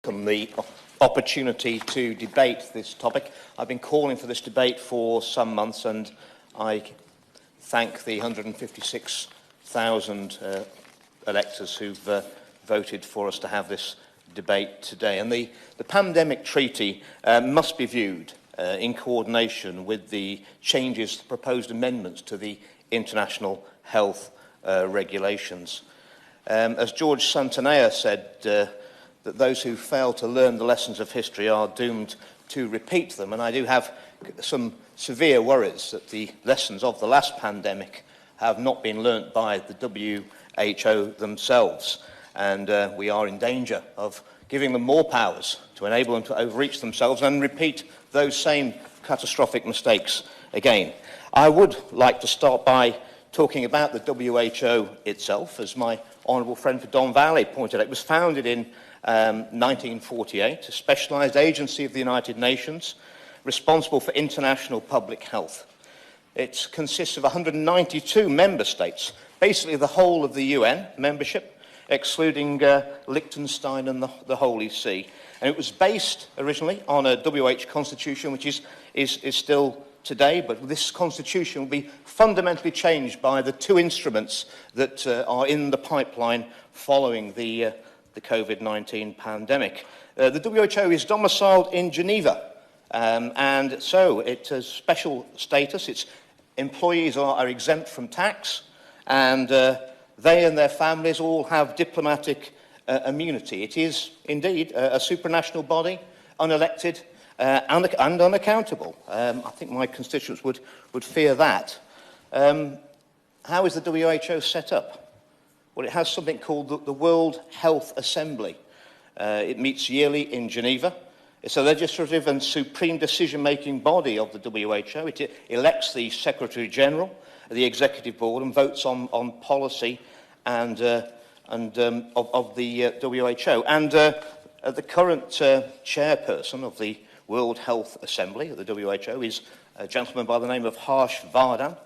welcome the opportunity to debate this topic. I've been calling for this debate for some months, and I thank the 156,000 electors who've voted for us to have this debate today. And the pandemic treaty must be viewed in coordination with the changes, the proposed amendments to the international health regulations. As George Santanea said, that those who fail to learn the lessons of history are doomed to repeat them. And I do have some severe worries that the lessons of the last pandemic have not been learnt by the WHO themselves. And we are in danger of giving them more powers to enable them to overreach themselves and repeat those same catastrophic mistakes again. I would like to start by talking about the WHO itself. As my honourable friend for Don Valley pointed out, it was founded in 1948, a specialised agency of the United Nations responsible for international public health. It consists of 192 member states, basically the whole of the UN membership, excluding Liechtenstein and the Holy See. And it was based originally on a WH constitution, which is still today, but this constitution will be fundamentally changed by the two instruments that are in the pipeline following the COVID-19 pandemic. The WHO is domiciled in Geneva, and so it has special status. Its employees are exempt from tax, and they and their families all have diplomatic immunity. It is indeed a supranational body, unelected and unaccountable. I think my constituents would fear that. How is the WHO set up? Well, it has something called the World Health Assembly. It meets yearly in Geneva. It's a legislative and supreme decision-making body of the WHO. It elects the Secretary-General, the Executive Board, and votes on policy of the WHO. And the current chairperson of the World Health Assembly of the WHO is a gentleman by the name of Harsh Vardhan.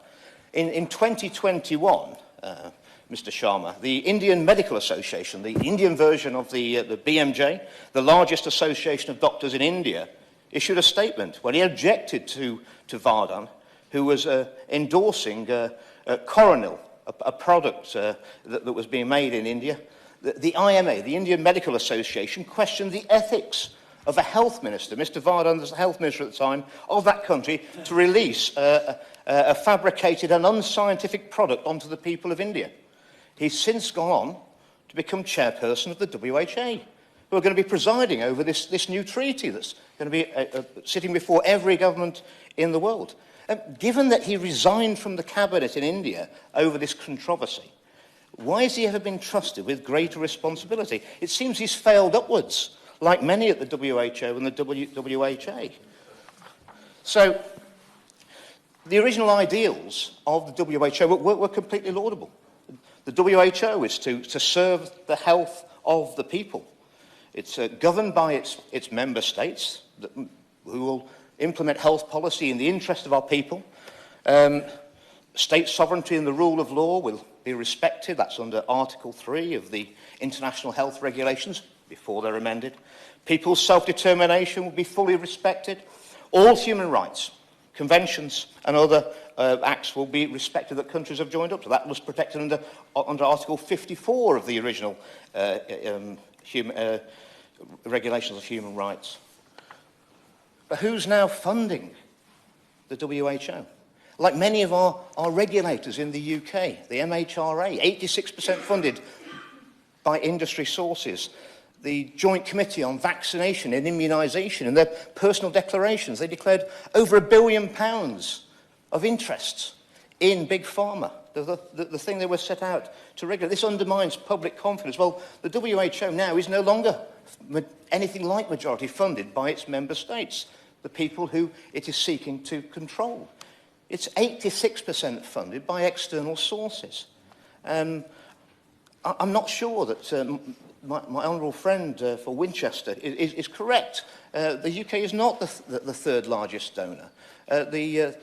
In 2021, Mr. Sharma, the Indian Medical Association, the Indian version of the BMJ, the largest association of doctors in India, issued a statement where he objected to Vardhan, who was endorsing Coronil, a product that was being made in India. The IMA, the Indian Medical Association, questioned the ethics of a health minister, Mr. Vardhan, the health minister at the time, of that country, to release a fabricated and unscientific product onto the people of India. He's since gone on to become chairperson of the WHO, who are going to be presiding over this new treaty that's going to be sitting before every government in the world. Given that he resigned from the cabinet in India over this controversy, why has he ever been trusted with greater responsibility? It seems he's failed upwards, like many at the WHO and the WHA. So, the original ideals of the WHO were completely laudable. The WHO is to serve the health of the people. It's governed by its member states who will implement health policy in the interest of our people. State sovereignty and the rule of law will be respected. That's under Article 3 of the International Health Regulations, before they're amended. People's self-determination will be fully respected. All human rights, conventions and other acts will be respected that countries have joined up to. That was protected under Article 54 of the original regulations of human rights. But who's now funding the WHO? Like many of our regulators in the UK, the MHRA, 86% funded by industry sources. The Joint Committee on Vaccination and Immunisation, in their personal declarations, they declared over £1 billion of interests in Big Pharma, the thing they were set out to regulate. This undermines public confidence. Well, the WHO now is no longer anything like majority funded by its member states, the people who it is seeking to control. It's 86% funded by external sources. I'm not sure that my honourable friend for Winchester is correct. The UK is not the third largest donor. The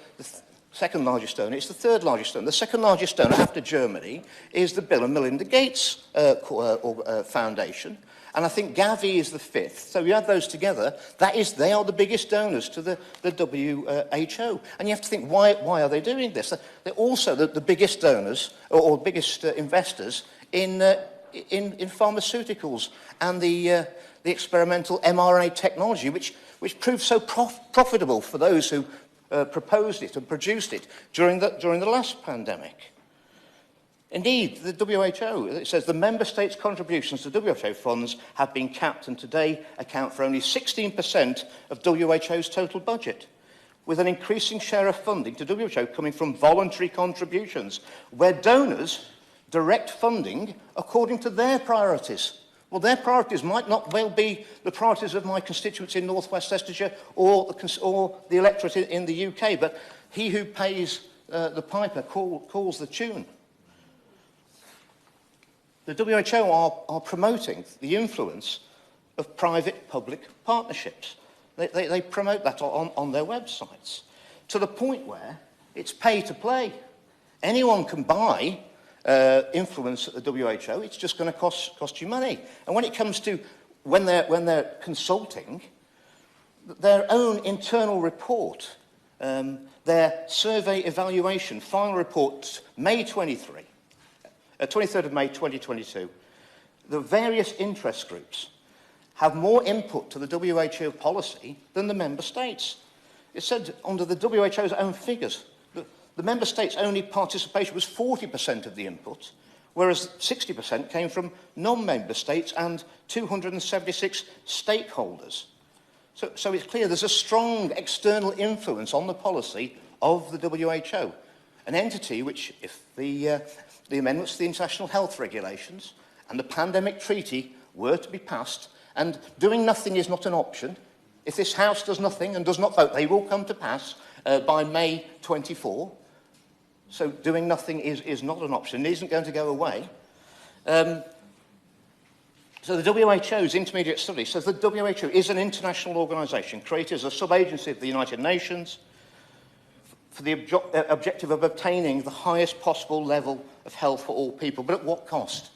second largest donor, it's the third largest donor. The second largest donor after Germany is the Bill and Melinda Gates Foundation. And I think Gavi is the fifth. So you add those together, they are the biggest donors to the WHO. And you have to think, why are they doing this? They're also the biggest donors, or biggest investors in pharmaceuticals and the experimental mRNA technology, which proved so profitable for those who proposed it and produced it during the last pandemic. Indeed, the WHO, it says the member states' contributions to WHO funds have been capped and today account for only 16% of WHO's total budget, with an increasing share of funding to WHO coming from voluntary contributions, where donors direct funding according to their priorities. Well, their priorities might not well be the priorities of my constituents in North West Leicestershire or the electorate in the UK, but he who pays the piper calls the tune. The WHO are promoting the influence of private-public partnerships. They promote that on their websites, to the point where it's pay to play. Anyone can buy influence at the WHO. It's just going to cost you money. And when it comes to when they're consulting, their own internal report, their survey evaluation, final report, May 23, 23rd of May 2022, the various interest groups have more input to the WHO policy than the member states. It said under the WHO's own figures, the member states' only participation was 40% of the input, whereas 60% came from non-member states and 276 stakeholders. So it's clear there's a strong external influence on the policy of the WHO, an entity which, if the amendments to the International Health Regulations and the Pandemic Treaty were to be passed, and doing nothing is not an option. If this House does nothing and does not vote, they will come to pass by May 24. So doing nothing is not an option. It isn't going to go away. So the WHO's intermediate study says the WHO is an international organisation created as a sub-agency of the United Nations for the objective of obtaining the highest possible level of health for all people. But at what cost?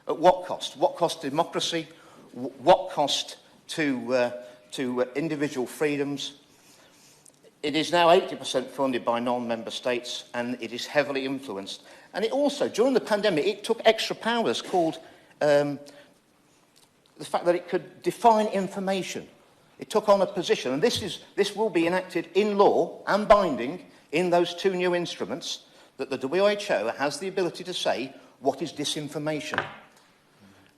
At what cost? What cost to democracy? What cost to individual freedoms? It is now 80% funded by non-member states, and it is heavily influenced. And it also, during the pandemic, it took extra powers called the fact that it could define information. It took on a position, and this will be enacted in law and binding in those two new instruments, that the WHO has the ability to say what is disinformation.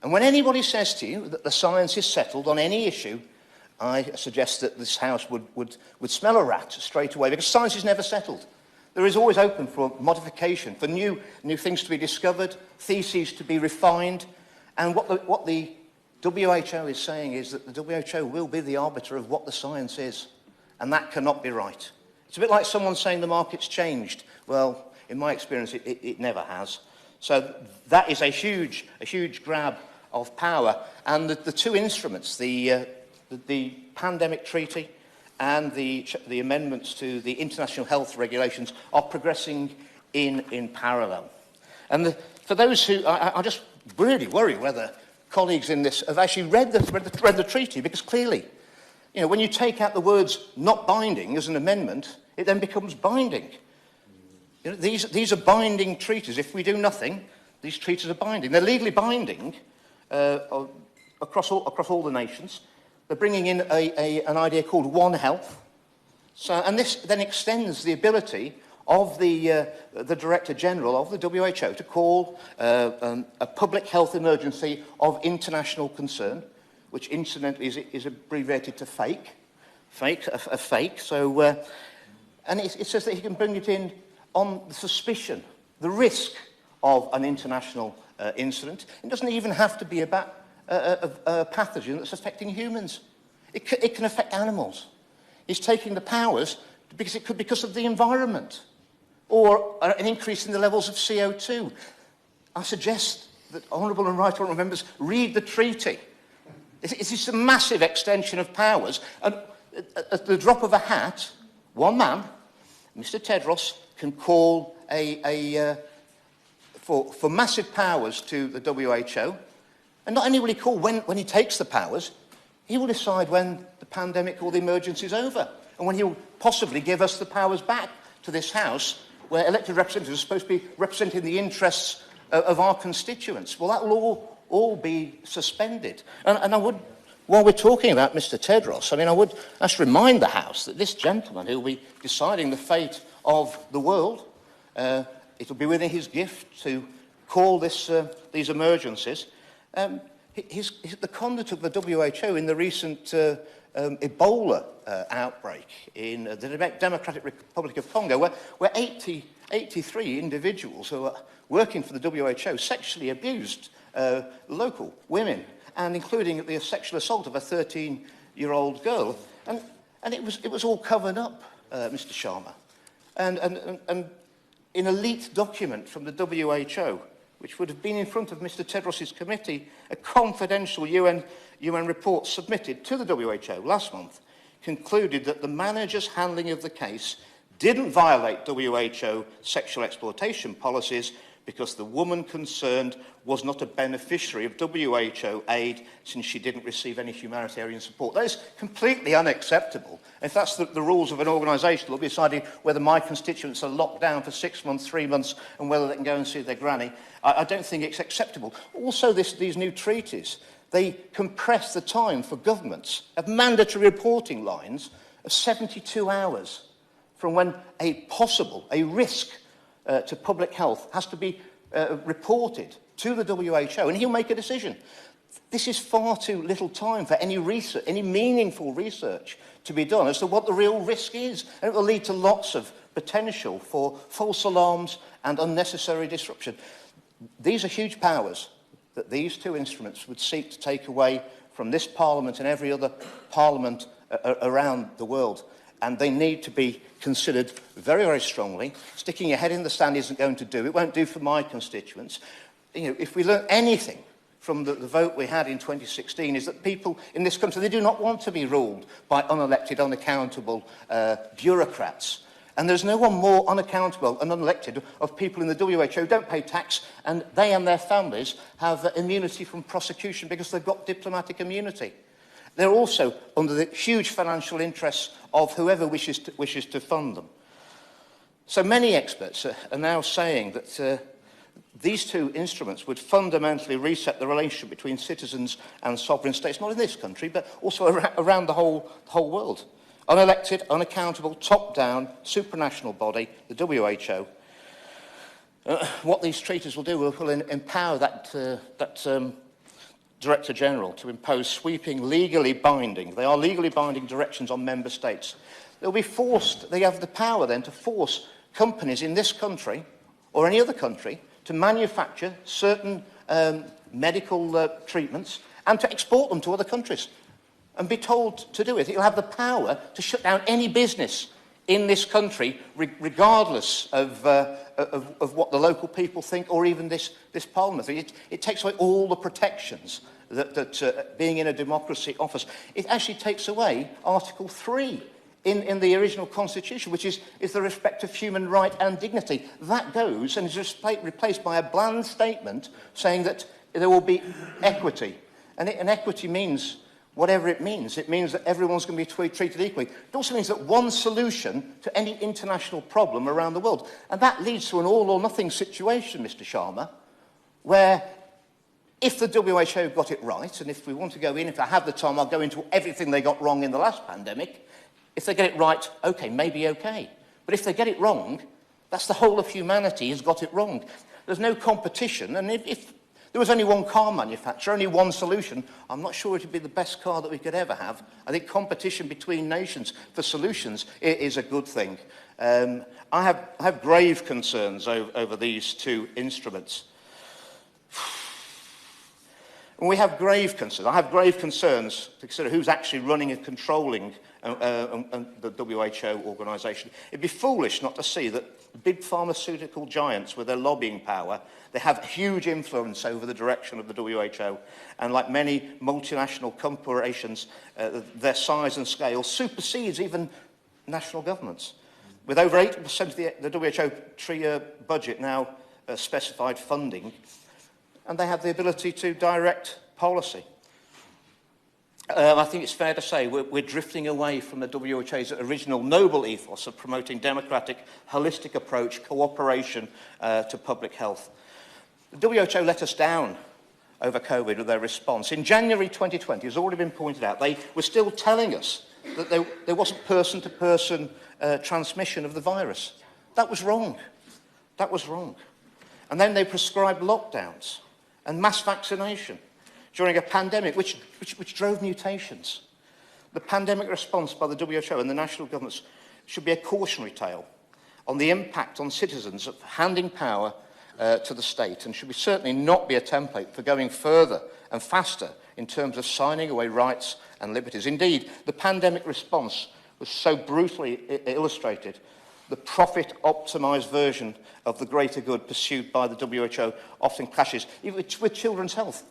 And when anybody says to you that the science is settled on any issue, I suggest that this House would smell a rat straight away, because science is never settled. There is always open for modification, for new things to be discovered, theses to be refined, and what the WHO is saying is that the WHO will be the arbiter of what the science is, and that cannot be right. It's a bit like someone saying the market's changed. Well, in my experience, it never has. So that is a huge grab of power, and the two instruments, the Pandemic Treaty and the amendments to the International Health Regulations, are progressing in parallel. And for those who, I just really worry whether colleagues in this have actually read the treaty, because clearly, when you take out the words "not binding" as an amendment, it then becomes binding. These are binding treaties. If we do nothing, these treaties are binding. They're legally binding across all the nations. They're bringing in an idea called One Health. And this then extends the ability of the Director General of the WHO to call a public health emergency of international concern, which incidentally is abbreviated to FAKE. FAKE. So, and it says that he can bring it in on the suspicion, the risk of an international incident. It doesn't even have to be about a pathogen that's affecting humans. It can affect animals. He's taking the powers because of the environment, or an increase in the levels of CO2. I suggest that honourable and right honourable members read the treaty. It is a massive extension of powers, and at the drop of a hat, one man, Mr. Tedros, can call for massive powers to the WHO, And not only will he call when he takes the powers, he will decide when the pandemic or the emergency is over, and when he'll possibly give us the powers back to this House, where elected representatives are supposed to be representing the interests of our constituents. Well, that will all be suspended. And I would, while we're talking about Mr. Tedros, I mean, I would just remind the House that this gentleman who will be deciding the fate of the world, it'll be within his gift to call these emergencies. The conduct of the WHO in the recent Ebola outbreak in the Democratic Republic of Congo, where 83 individuals who are working for the WHO sexually abused local women, and including the sexual assault of a 13-year-old girl. And it was all covered up, Mr. Sharma. And in a leaked document from the WHO, which would have been in front of Mr. Tedros's committee, a confidential UN report submitted to the WHO last month concluded that the manager's handling of the case didn't violate WHO sexual exploitation policies because the woman concerned was not a beneficiary of WHO aid since she didn't receive any humanitarian support. That is completely unacceptable. If that's the rules of an organisation, they'll be deciding whether my constituents are locked down for 6 months, 3 months, and whether they can go and see their granny. I don't think it's acceptable. Also, these new treaties, they compress the time for governments of mandatory reporting lines of 72 hours from when a risk to public health has to be reported to the WHO, and he'll make a decision. This is far too little time for any research, any meaningful research to be done as to what the real risk is, and it will lead to lots of potential for false alarms and unnecessary disruption. These are huge powers that these two instruments would seek to take away from this Parliament and every other Parliament around the world. And they need to be considered very, very strongly. Sticking your head in the sand isn't going to do. It won't do for my constituents. You know, if we learn anything from the vote we had in 2016, is that people in this country, they do not want to be ruled by unelected, unaccountable bureaucrats. And there's no one more unaccountable and unelected of people in the WHO who don't pay tax, and they and their families have immunity from prosecution because they've got diplomatic immunity. They're also under the huge financial interests of whoever wishes to fund them. So many experts are now saying that these two instruments would fundamentally reset the relationship between citizens and sovereign states, not in this country, but also around the whole world. Unelected, unaccountable, top-down, supranational body, the WHO. What these treaties will do will empower that Director General to impose sweeping, legally binding, they are legally binding directions on member states. They'll be forced, they have the power then to force companies in this country or any other country to manufacture certain medical treatments and to export them to other countries and be told to do it. It'll have the power to shut down any business in this country, regardless of what the local people think or even this Parliament thinks. It takes away all the protections that being in a democracy offers. It actually takes away Article 3 in the original Constitution, which is the respect of human right and dignity. That goes and is replaced by a bland statement saying that there will be equity. And equity means whatever it means. It means that everyone's going to be treated equally. It also means that one solution to any international problem around the world. And that leads to an all-or-nothing situation, Mr. Sharma, where if the WHO got it right, and if we want to go in, if I have the time, I'll go into everything they got wrong in the last pandemic. If they get it right, okay, maybe okay. But if they get it wrong, that's the whole of humanity has got it wrong. There's no competition, and if there was only one car manufacturer, only one solution, I'm not sure it would be the best car that we could ever have. I think competition between nations for solutions is a good thing. I have grave concerns over these two instruments. And we have grave concerns. I have grave concerns to consider who's actually running and controlling the WHO organisation. It'd be foolish not to see that big pharmaceutical giants with their lobbying power, they have huge influence over the direction of the WHO. And like many multinational corporations, their size and scale supersedes even national governments. With over 80% of the WHO three-year budget now specified funding, and they have the ability to direct policy. I think it's fair to say we're drifting away from the WHO's original noble ethos of promoting democratic, holistic approach, cooperation to public health. The WHO let us down over COVID with their response. In January 2020, as already been pointed out, they were still telling us that there wasn't person-to-person transmission of the virus. That was wrong. That was wrong. And then they prescribed lockdowns and mass vaccination during a pandemic which drove mutations. The pandemic response by the WHO and the national governments should be a cautionary tale on the impact on citizens of handing power to the state, and should certainly not be a template for going further and faster in terms of signing away rights and liberties. Indeed, the pandemic response was so brutally illustrated. The profit-optimised version of the greater good pursued by the WHO often clashes with children's health.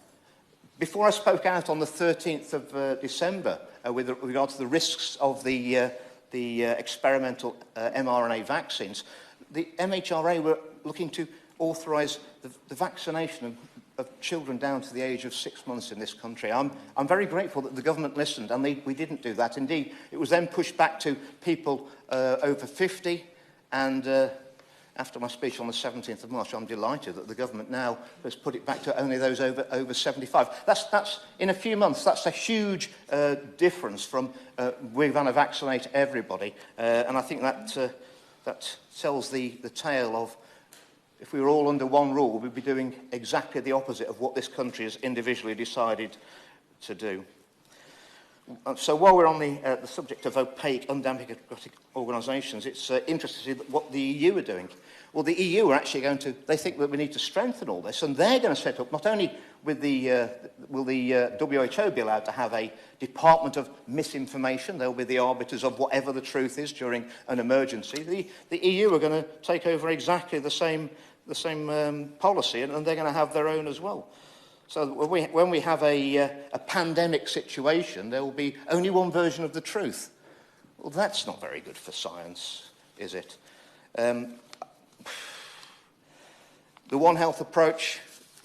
Before I spoke out on the 13th of December with regard to the risks of the experimental mRNA vaccines, the MHRA were looking to authorise the vaccination of children down to the age of 6 months in this country. I'm very grateful that the government listened, and we didn't do that. Indeed, it was then pushed back to people over 50, and after my speech on the 17th of March, I'm delighted that the government now has put it back to only those over 75. That's in a few months, that's a huge difference from we're going to vaccinate everybody, and I think that tells the tale of, if we were all under one rule, we'd be doing exactly the opposite of what this country has individually decided to do. So while we're on the subject of opaque, undemocratic organisations, it's interesting to see what the EU are doing. Well, the EU are actually going to, they think that we need to strengthen all this, and they're going to set up, not only with will the WHO be allowed to have a department of misinformation, they'll be the arbiters of whatever the truth is during an emergency. The EU are going to take over exactly the same policy, and they're going to have their own as well. So when we have a pandemic situation, there will be only one version of the truth. Well, that's not very good for science, is it? The One Health approach,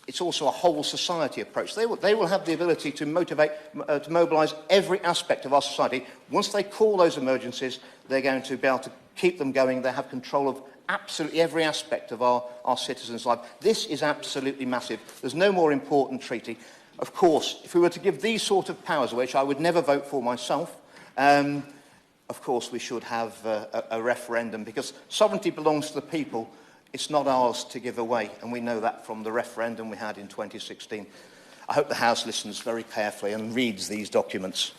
it's also a whole society approach. They will have the ability to mobilise every aspect of our society. Once they call those emergencies, they're going to be able to keep them going. They have control of absolutely every aspect of our citizens' life. This is absolutely massive. There's no more important treaty. Of course, if we were to give these sort of powers, which I would never vote for myself, of course we should have a referendum, because sovereignty belongs to the people. It's not ours to give away, and we know that from the referendum we had in 2016. I hope the House listens very carefully and reads these documents.